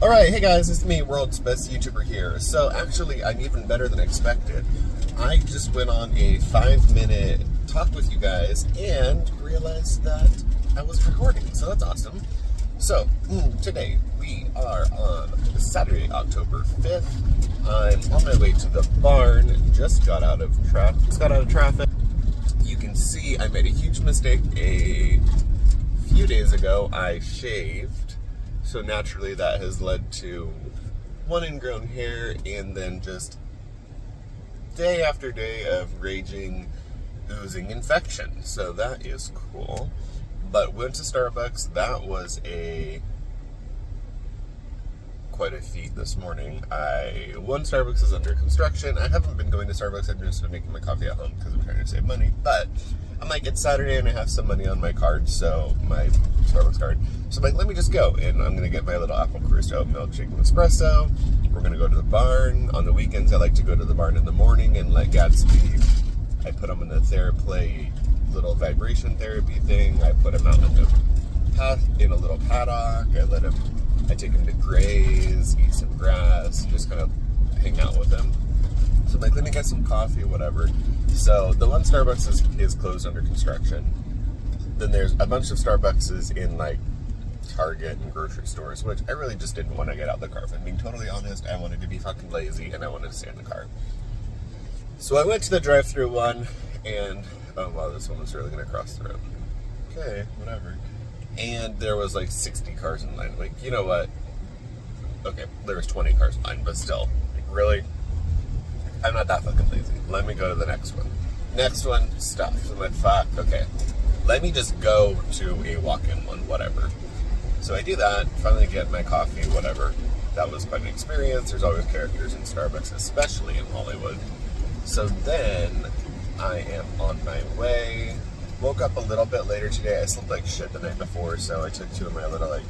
Alright, hey guys, it's me, World's Best YouTuber here. So actually, I'm even better than expected. I just went on a 5-minute talk with you guys and realized that I was recording, so that's awesome. So, today we are on Saturday, October 5th. I'm on my way to the barn, just got out of traffic. You can see I made a huge mistake a few days ago. I shaved. So naturally that has led to one ingrown hair and then just day after day of raging, oozing infection. So that is cool. But went to Starbucks. That was quite a feat this morning. One Starbucks is under construction. I haven't been going to Starbucks. I've just been making my coffee at home because I'm trying to save money. But I'm like, it's Saturday and I have some money on my card, so my Starbucks card. So I'm like, let me just go. And I'm going to get my little apple crystal oat milkshake and espresso. We're going to go to the barn. On the weekends, I like to go to the barn in the morning and let Gatsby, I put him in the TheraPlay little vibration therapy thing. I put him out in a little paddock. I take him to graze, eat some grass, just kind of hang out with him. So I'm like, let me get some coffee or whatever. So the one Starbucks is closed under construction. Then there's a bunch of Starbucks in like Target and grocery stores, which I really just didn't want to get out of the car. If I'm being totally honest, I wanted to be fucking lazy and I wanted to stay in the car. So I went to the drive-thru one and, oh wow, this one was really going to cross the road. Okay, whatever. And there was like 60 cars in line. Like, you know what? Okay, there was 20 cars in line, but still, like, really? I'm not that fucking lazy. Let me go to the next one. Next one, stuff. So I'm like, fuck, okay. Let me just go to a walk-in one, whatever. So I do that, finally get my coffee, whatever. That was quite an experience. There's always characters in Starbucks, especially in Hollywood. So then I am on my way. Woke up a little bit later today. I slept like shit the night before, so I took 2 of my little like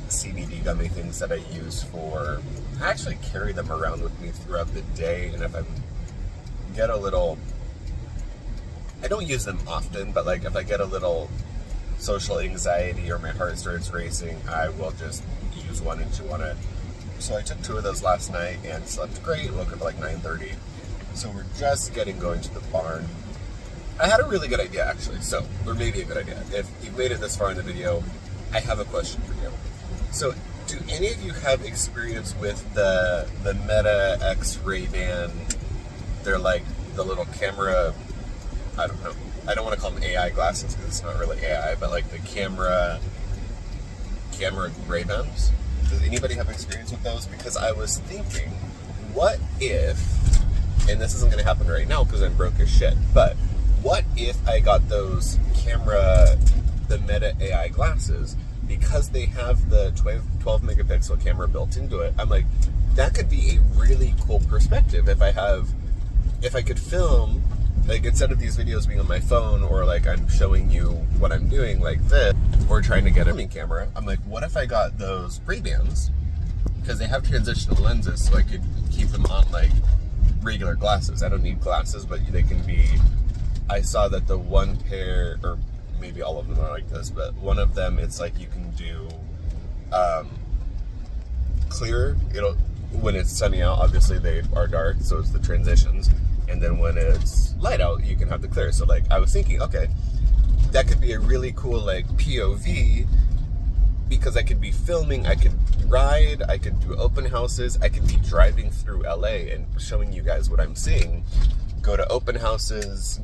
CBD gummy things that I use for. I actually carry them around with me throughout the day, and if I get a little, I don't use them often, but like if I get a little social anxiety or my heart starts racing, I will just use one and chew on it. So I took 2 of those last night and slept great. Woke up at like 9:30. So we're just getting going to the barn. I had a really good idea, actually, or maybe a good idea. If you've made it this far in the video, I have a question for you. So, do any of you have experience with the Meta X Ray-Ban? They're like the little camera, I don't know. I don't want to call them AI glasses because it's not really AI, but like the camera Ray-Bans. Does anybody have experience with those? Because I was thinking, what if, and this isn't going to happen right now because I'm broke as shit, but what if I got those the Meta AI glasses, because they have the 12 megapixel camera built into it? I'm like, that could be a really cool perspective if I could film, like instead of these videos being on my phone or like I'm showing you what I'm doing like this, or trying to get a filming camera. I'm like, what if I got those Ray-Bans? Because they have transitional lenses, so I could keep them on like regular glasses. I don't need glasses, but they can be. I saw that the one pair, or maybe all of them are like this, but one of them, it's like you can do clearer. When it's sunny out, obviously they are dark, so it's the transitions. And then when it's light out, you can have the clear. So like, I was thinking, okay, that could be a really cool like POV, because I could be filming, I could ride, I could do open houses, I could be driving through LA and showing you guys what I'm seeing. Go to open houses,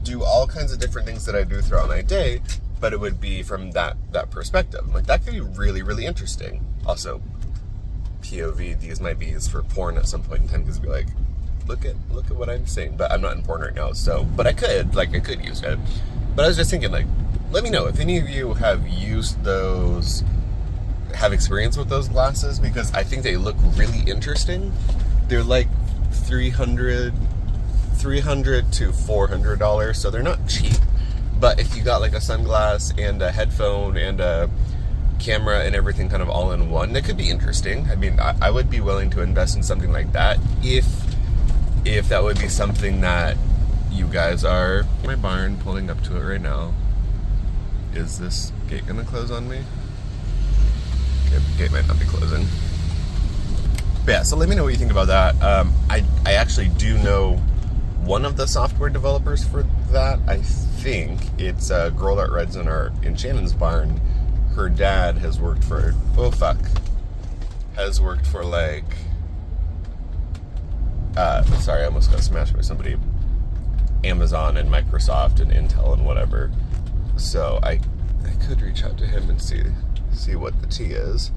do all kinds of different things that I do throughout my day, but it would be from that perspective. Like, that could be really, really interesting. Also, POV, these might be used for porn at some point in time, because it'd be like, look at what I'm saying. But I'm not in porn right now, so, but I could use it. But I was just thinking, like, let me know if any of you have used those, have experience with those glasses, because I think they look really interesting. They're like $300 to $400, so they're not cheap. But if you got like a sunglass and a headphone and a camera and everything kind of all in one, that could be interesting. I mean, I would be willing to invest in something like that if that would be something that you guys are. My barn, pulling up to it right now. Is this gate gonna close on me? Okay, gate might not be closing. But yeah, so let me know what you think about that. I actually do know one of the software developers for that. I think it's a girl that rides in Shannon's barn. Her dad has worked for, has worked for like, sorry, I almost got smashed by somebody. Amazon and Microsoft and Intel and whatever. So I could reach out to him and see what the tea is.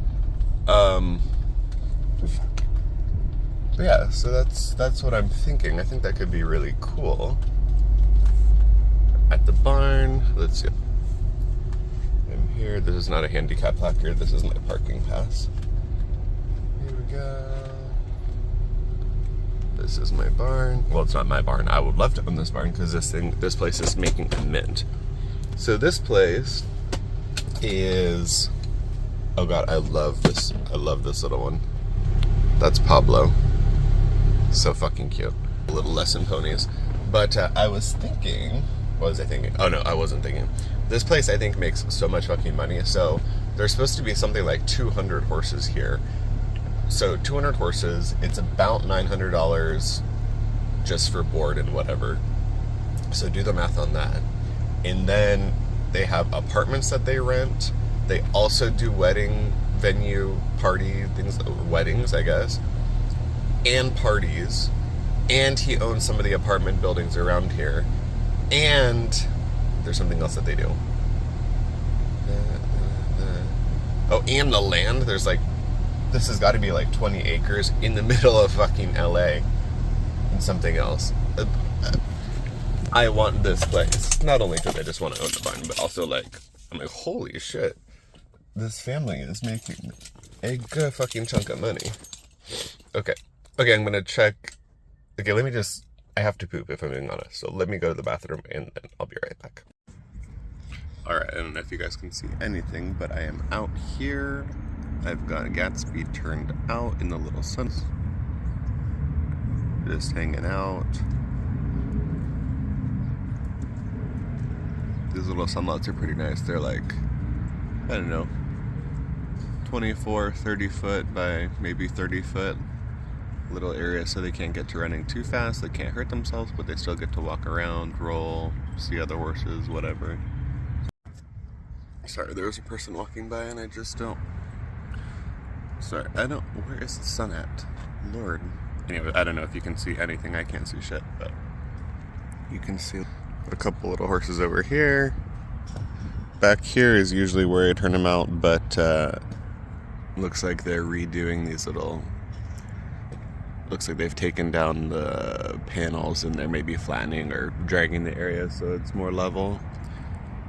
But yeah, so that's what I'm thinking. I think that could be really cool. At the barn, let's see. I'm here. This is not a handicap placard. This is my parking pass. Here we go. This is my barn. Well, it's not my barn. I would love to own this barn because this place is making a mint. So this place is, oh god, I love this. I love this little one. That's Pablo. So fucking cute. Little lesson ponies. But I was thinking, what was I thinking? Oh no, I wasn't thinking. This place I think makes so much fucking money. So there's supposed to be something like 200 horses here. So 200 horses, it's about $900 just for board and whatever. So do the math on that. And then they have apartments that they rent. They also do wedding venue party things, weddings, I guess, and parties. And he owns some of the apartment buildings around here. And there's something else that they do. Oh, and the land. There's like, this has got to be like 20 acres in the middle of fucking LA and something else. I want this place. Not only because I just want to own the barn, but also like, I'm like, holy shit. This family is making a good fucking chunk of money. Okay, I'm going to check. Okay, let me just, I have to poop if I'm being honest. So let me go to the bathroom and then I'll be right back. Alright, I don't know if you guys can see anything, but I am out here. I've got Gatsby turned out in the little sun. Just hanging out. These little sunlots are pretty nice. They're like, I don't know, 24, 30 foot by maybe 30 foot little area, so they can't get to running too fast. They can't hurt themselves, but they still get to walk around, roll, see other horses, whatever. Sorry, there was a person walking by and I just don't. Sorry, I don't. Where is the sun at? Lord. Anyway, I don't know if you can see anything. I can't see shit, but you can see a couple little horses over here. Back here is usually where I turn them out, but looks like they're redoing these little. Looks like they've taken down the panels and they're maybe flattening or dragging the area so it's more level.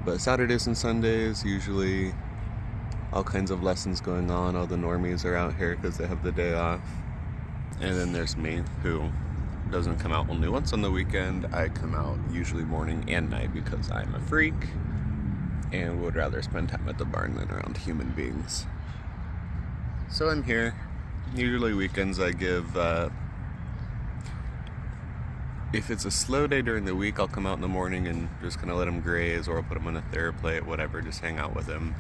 But Saturdays and Sundays, usually all kinds of lessons going on. All the normies are out here because they have the day off. And then there's me, who doesn't come out only once on the weekend. I come out usually morning and night because I'm a freak and would rather spend time at the barn than around human beings. So I'm here. Usually weekends I give, if it's a slow day during the week, I'll come out in the morning and just kind of let them graze, or I'll put them on a TheraPlate, whatever, just hang out with them.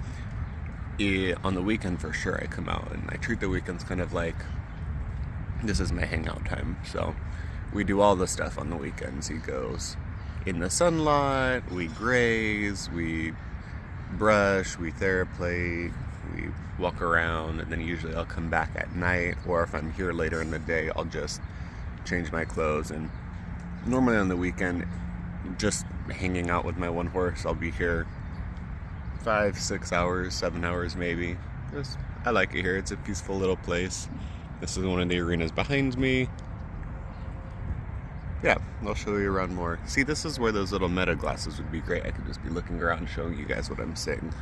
On the weekend, for sure, I come out, and I treat the weekends kind of like, this is my hangout time. So we do all the stuff on the weekends. He goes in the sun lot, we graze, we brush, we TheraPlate, we walk around, and then usually I'll come back at night, or if I'm here later in the day, I'll just change my clothes. And normally on the weekend, just hanging out with my one horse, I'll be here 5, 6 hours, 7 hours maybe. I like it here. It's a peaceful little place. This is one of the arenas behind me. Yeah, I'll show you around more. See, this is where those little meta glasses would be great. I could just be looking around showing you guys what I'm seeing.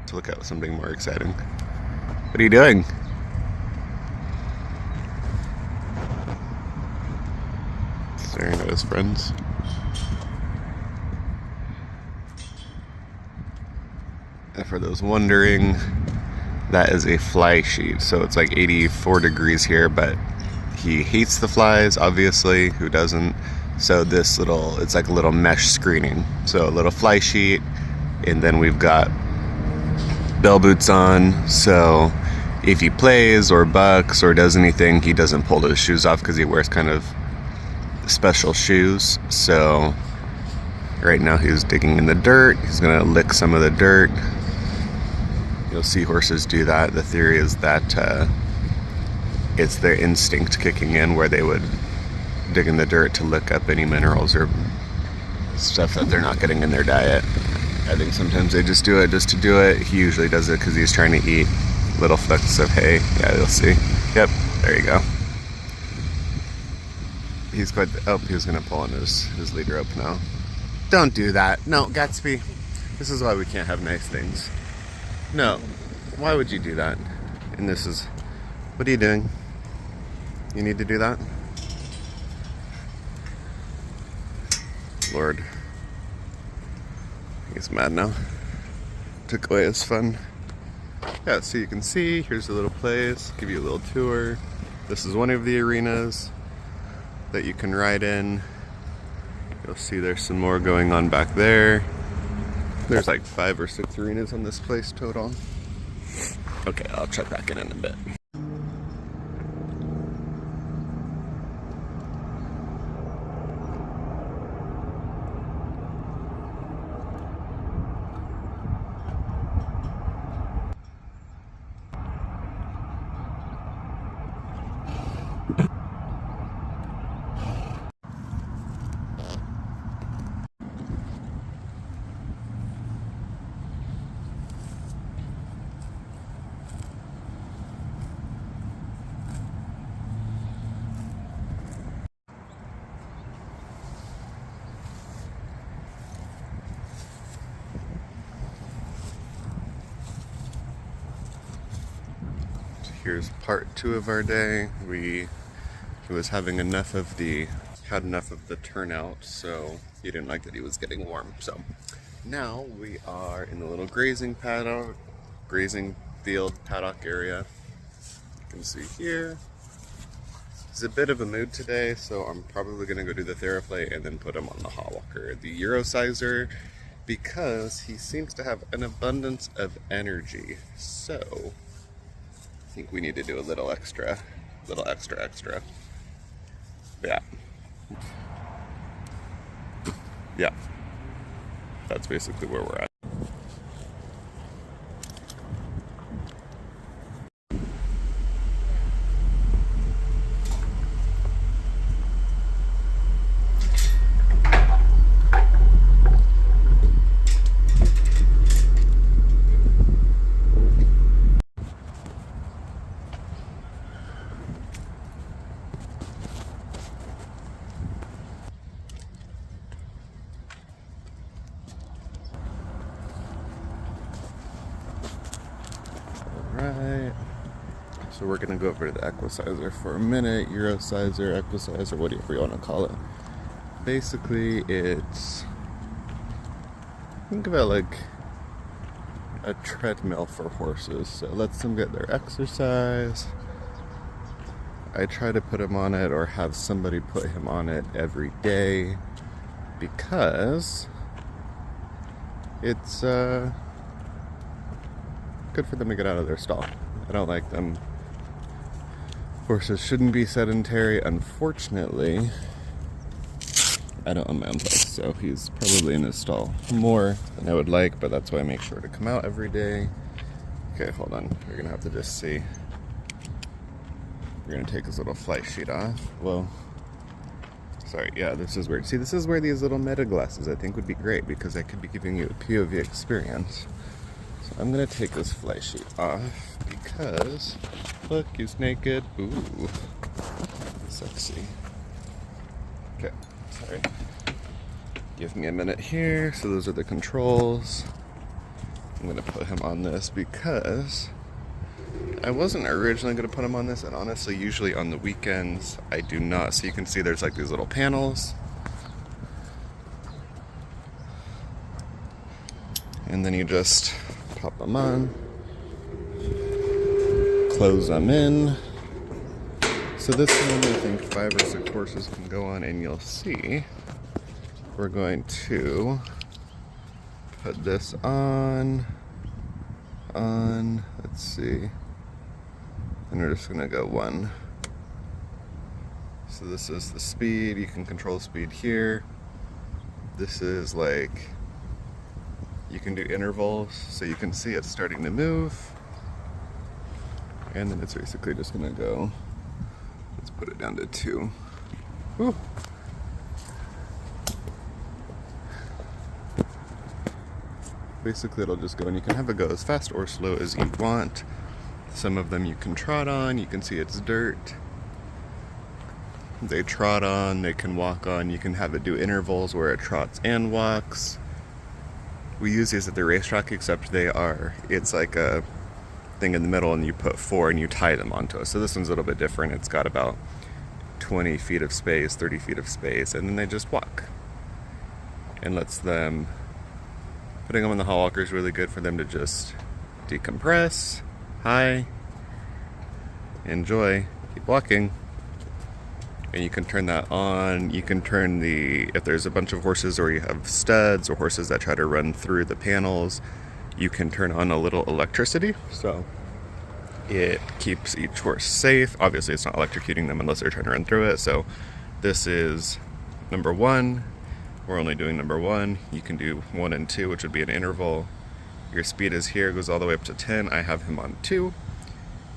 To look at something more exciting. What are you doing? Staring at his friends. And for those wondering, that is a fly sheet. So it's like 84 degrees here, but he hates the flies, obviously. Who doesn't? So this little, it's like a little mesh screening. So a little fly sheet, and then we've got bell boots on, so if he plays or bucks or does anything, he doesn't pull his shoes off because he wears kind of special shoes. So right now he's digging in the dirt. He's gonna lick some of the dirt. You'll see horses do that. The theory is that it's their instinct kicking in, where they would dig in the dirt to lick up any minerals or stuff that they're not getting in their diet. I think sometimes they just do it just to do it. He usually does it because he's trying to eat little flecks of hay. Yeah, you'll see. Yep, there you go. He's quite, oh, he was gonna pull on his lead rope now. Don't do that. No, Gatsby. This is why we can't have nice things. No, why would you do that? And this is, what are you doing? You need to do that? Lord. He's mad now. Took away his fun. Yeah, so you can see, here's a little place, give you a little tour. This is one of the arenas that you can ride in. You'll see there's some more going on back there. There's like 5 or 6 arenas on this place total. Okay, I'll check back in a bit. Here's part 2 of our day. He was having enough of the turnout, so he didn't like that he was getting warm. So now we are in the little grazing field paddock area. You can see here. He's a bit of a mood today, so I'm probably gonna go do the TheraPlay and then put him on the hot walker, the Eurosizer, because he seems to have an abundance of energy. So I think we need to do a little extra. Yeah. Yeah. That's basically where we're at. Alright, so we're gonna go over to the Equisizer for a minute. Eurosizer, Equisizer, whatever you want to call it. Basically, it's, think of it like a treadmill for horses. So it lets them get their exercise. I try to put him on it or have somebody put him on it every day because it's good for them to get out of their stall. I don't like them. Horses shouldn't be sedentary. Unfortunately, I don't own my own place, so he's probably in his stall more than I would like, but that's why I make sure to come out every day. Okay, hold on. We're gonna have to just see. We're gonna take his little flight sheet off. Well, sorry, yeah, this is weird. See, this is where these little meta glasses I think would be great because I could be giving you a POV experience. So I'm gonna take this fly sheet off because, look, he's naked. Ooh, sexy. Okay, sorry. Give me a minute here. So those are the controls. I'm gonna put him on this because I wasn't originally gonna put him on this, and honestly, usually on the weekends, I do not. So you can see there's like these little panels. And then you just pop them on, close them in. So this one, I think 5 or 6 horses can go on, and you'll see we're going to put this on on, let's see, and we're just gonna go 1. So this is the speed, you can control speed here. This is like, you can do intervals, so you can see it's starting to move. And then it's basically just gonna go, let's put it down to 2. Whew. Basically it'll just go, and you can have it go as fast or slow as you want. Some of them you can trot on, you can see it's dirt. They trot on, they can walk on, you can have it do intervals where it trots and walks. We use these at the racetrack, except it's like a thing in the middle and you put 4 and you tie them onto it. So this one's a little bit different. It's got about 20 feet of space, 30 feet of space, and then they just walk. And lets them, putting them on the hall walker is really good for them to just decompress, enjoy, keep walking. And you can turn that on. You can turn if there's a bunch of horses or you have studs or horses that try to run through the panels, you can turn on a little electricity. So it keeps each horse safe. Obviously it's not electrocuting them unless they're trying to run through it. So this is number 1. We're only doing number 1. You can do 1 and 2, which would be an interval. Your speed is here, goes all the way up to 10. I have him on 2.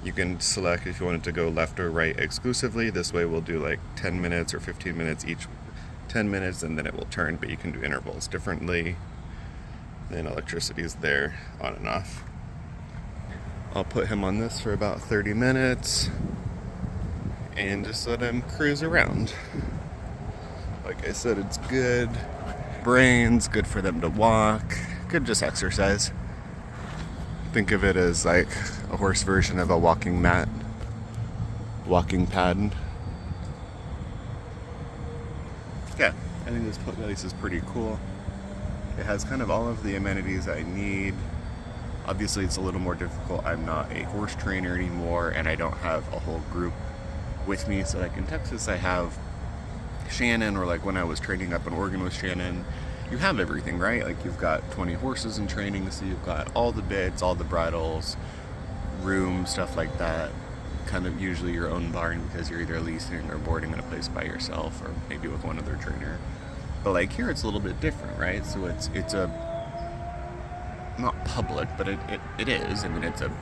You can select if you wanted to go left or right exclusively. This way we'll do like 10 minutes or 15 minutes each, 10 minutes, and then it will turn, but you can do intervals differently. Then electricity is there, on and off. I'll put him on this for about 30 minutes and just let him cruise around. Like I said, it's good brains, good for them to walk, good just exercise. Think of it as like a horse version of a walking mat, walking pad. Yeah, I think this place is pretty cool. It has kind of all of the amenities I need. Obviously it's a little more difficult. I'm not a horse trainer anymore and I don't have a whole group with me. So like in Texas I have Shannon, or like when I was training up in Oregon with Shannon, you have everything, right? Like you've got 20 horses in training, so you've got all the bits, all the bridles, room, stuff like that. Kind of usually your own barn because you're either leasing or boarding in a place by yourself or maybe with one other trainer. But like here it's a little bit different, right? So it's a, not public, but it is. I mean, it's a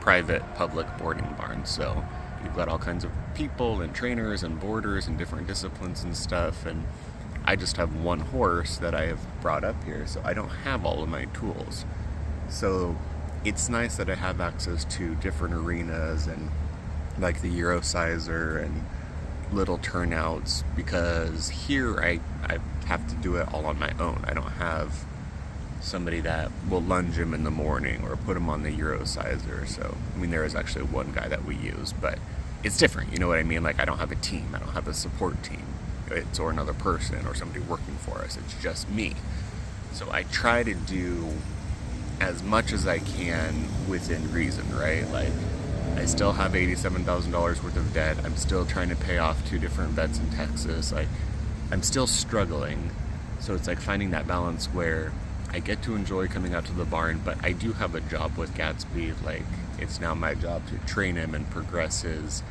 private public boarding barn, so you've got all kinds of people and trainers and boarders and different disciplines and stuff, and I just have 1 horse that I have brought up here, so I don't have all of my tools. So it's nice that I have access to different arenas and like the Eurosizer and little turnouts, because here I have to do it all on my own. I don't have somebody that will lunge him in the morning or put him on the Eurosizer. So, I mean, there is actually 1 guy that we use, but it's different, you know what I mean? Like I don't have a team, I don't have a support team. It's or another person or somebody working for us. It's just me. So I try to do as much as I can within reason, right? Like I still have $87,000 worth of debt. I'm still trying to pay off 2 different vets in Texas. I'm still struggling. So it's like finding that balance where I get to enjoy coming out to the barn, but I do have a job with Gatsby. Like it's now my job to train him and progress his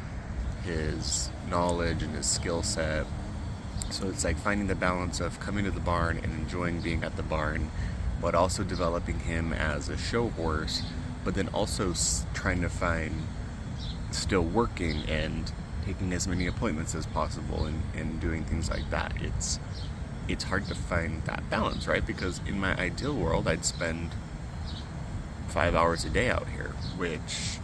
knowledge and his skill set. So it's like finding the balance of coming to the barn and enjoying being at the barn, but also developing him as a show horse, but then also trying to find still working and taking as many appointments as possible and doing things like that. It's hard to find that balance, right? Because in my ideal world, I'd spend 5 hours a day out here, which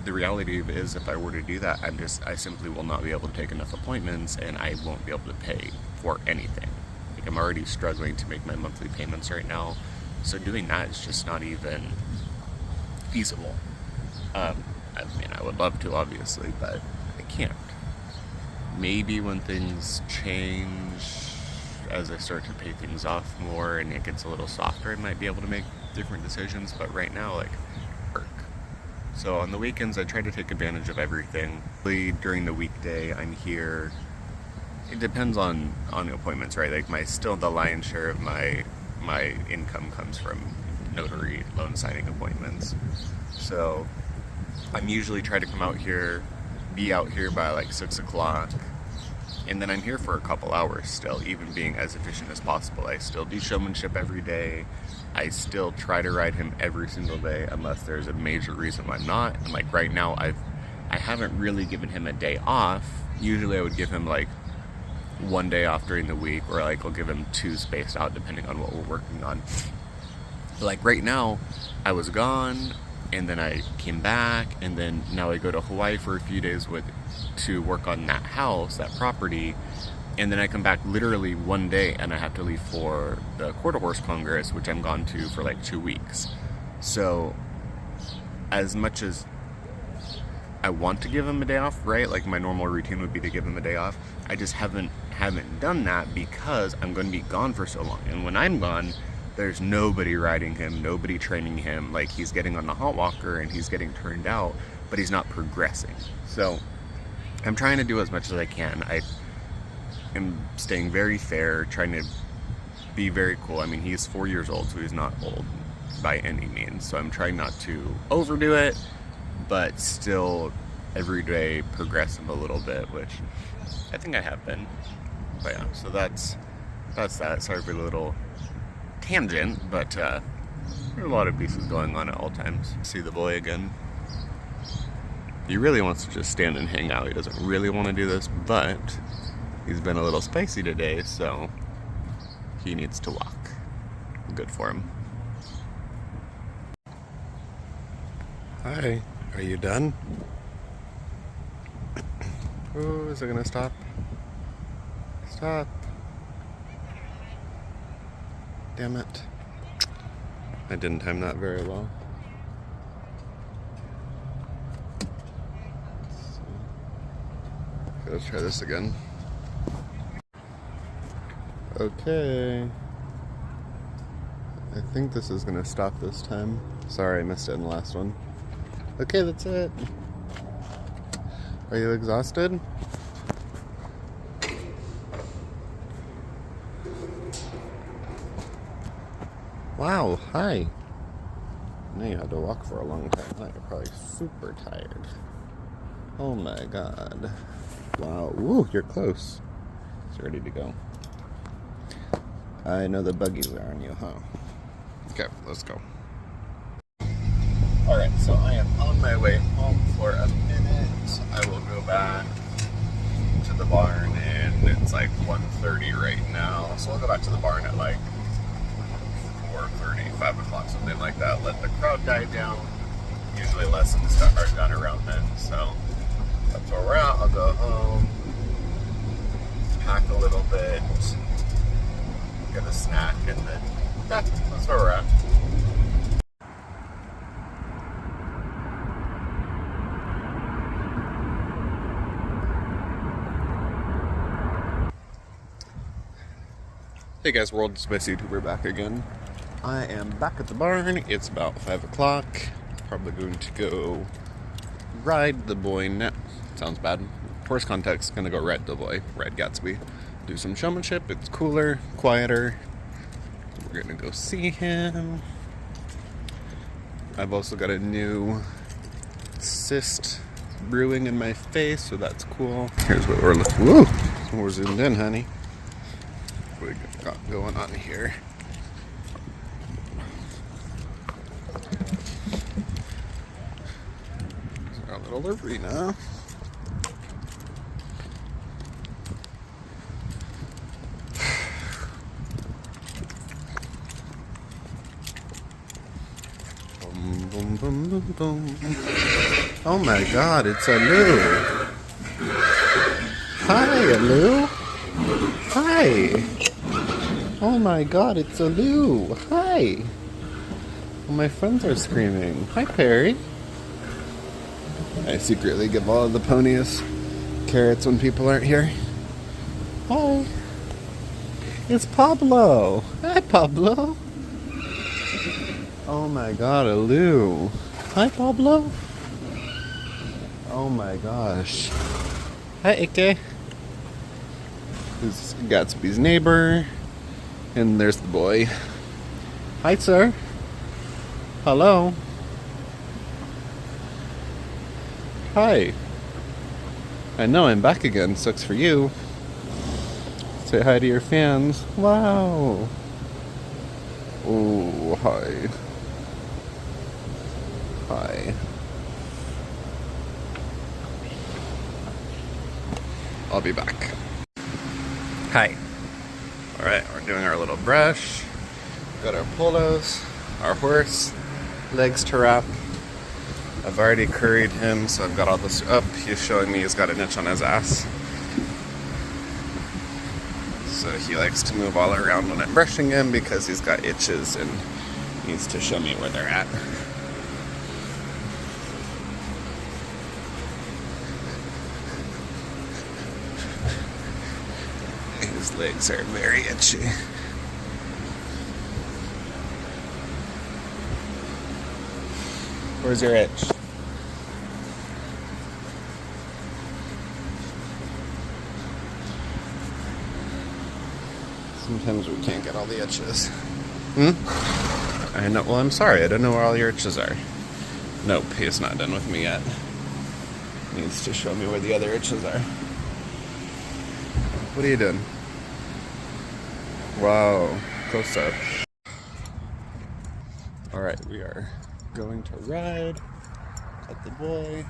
the reality of it is if I were to do that, I simply will not be able to take enough appointments and I won't be able to pay for anything. Like I'm already struggling to make my monthly payments right now. So doing that is just not even feasible. I mean, I would love to, obviously, but I can't. Maybe when things change, as I start to pay things off more and it gets a little softer, I might be able to make different decisions. But right now, like, work. So on the weekends, I try to take advantage of everything. During the weekday, I'm here. It depends on the appointments, right? Like the lion's share of my income comes from notary loan signing appointments. So I'm usually trying to come out here, be out here by like 6 o'clock, and then I'm here for a couple hours still, even being as efficient as possible. I still do showmanship every day. I still try to ride him every single day unless there's a major reason why not. And like right now, I haven't really given him a day off. Usually I would give him like 1 day off during the week, or like I'll give him 2 spaced out depending on what we're working on. But like right now, I was gone, and then I came back, and then now I go to Hawaii for a few days to work on that house, that property, and then I come back literally 1 day, and I have to leave for the Quarter Horse Congress, which I'm gone to for like 2 weeks. So as much as I want to give him a day off, right? Like my normal routine would be to give him a day off. I just haven't done that because I'm going to be gone for so long. And when I'm gone, there's nobody riding him, nobody training him. Like he's getting on the hot walker and he's getting turned out, but he's not progressing. So I'm trying to do as much as I can. I am staying very fair, trying to be very cool. I mean, he's 4 years old, so he's not old by any means. So I'm trying not to overdo it, but still every day progress him a little bit, which I think I have been. But yeah, so that's that. Sorry for the little tangent, but there are a lot of pieces going on at all times. See the boy again. He really wants to just stand and hang out. He doesn't really want to do this, but he's been a little spicy today, so he needs to walk. Good for him. Hi, are you done? Oh, is it gonna stop? Stop. Damn it. I didn't time that very well. Okay, let's try this again. Okay. I think this is gonna stop this time. Sorry, I missed it in the last one. Okay, that's it. Are you exhausted? Wow, hi. Now you had to walk for a long time. Now you're probably super tired. Oh my god. Wow. Ooh, you're close. It's ready to go. I know the buggies are on you, huh? Okay, let's go. Alright, so I am on my way home for a minute. I will go back to the barn, and it's like 1:30 right now. So I'll go back to the barn at like 4:30, 5 o'clock, something like that. Let the crowd die down. Usually lessons are done around then, so that's where we're at. I'll go home, pack a little bit, get a snack, and then yeah, that's where we're at. Hey guys, World Space YouTuber back again. I am back at the barn. It's about 5 o'clock. Probably going to go ride the boy now. Sounds bad. Horse context, gonna go ride the boy, ride Gatsby. Do some showmanship. It's cooler, quieter. We're gonna go see him. I've also got a new cyst brewing in my face, so that's cool. Here's what we're looking. Woo! We're zoomed in, honey. What we got going on here? Our little livery now. Boom, boom, boom, boom, boom. Oh my god, it's Alou. Hi, Alou. Hi. Oh my god, it's Alou. Hi. Well, my friends are screaming. Hi, Perry. I secretly give all of the ponies carrots when people aren't here. Hi. It's Pablo. Hi, Pablo. Oh my god, Alou. Hi, Pablo. Oh my gosh. Hi, Ike. This is Gatsby's neighbor. And there's the boy. Hi, sir. Hello. Hi. I know I'm back again. Sucks for you. Say hi to your fans. Wow. Oh, hi. Hi. I'll be back. Hi. Alright, we're doing our little brush. Got our polos, our horse, legs to wrap. I've already curried him, so I've got all this up. He's showing me he's got an itch on his ass. So he likes to move all around when I'm brushing him because he's got itches and needs to show me where they're at. His legs are very itchy. Where's your itch? Sometimes we can't get all the itches. I know. Well, I'm sorry. I don't know where all your itches are. Nope, he's not done with me yet. Needs to show me where the other itches are. What are you doing? Wow, close up. Alright, we are going to ride at the boy.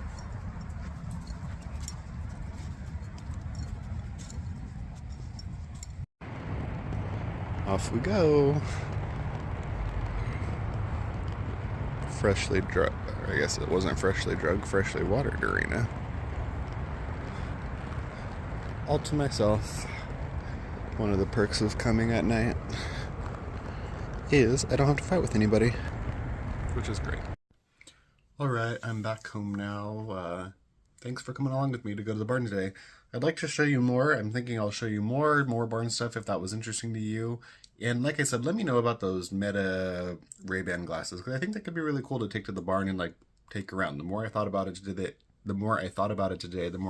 Off we go. Freshly drugged. I guess it wasn't freshly drugged, freshly watered arena. All to myself. One of the perks of coming at night is I don't have to fight with anybody, which is great. Alright, I'm back home now. Thanks for coming along with me to go to the barn today. I'd like to show you more. I'm thinking I'll show you more barn stuff if that was interesting to you. And like I said, let me know about those Meta Ray-Ban glasses, because I think that could be really cool to take to the barn and like take around. The more I thought about it today, the more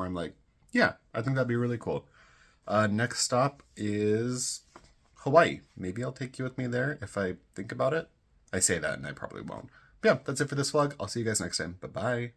I'm like, yeah, I think that'd be really cool. Next stop is Hawaii. Maybe I'll take you with me there if I think about it. I say that and I probably won't. But yeah, that's it for this vlog. I'll see you guys next time. Bye-bye.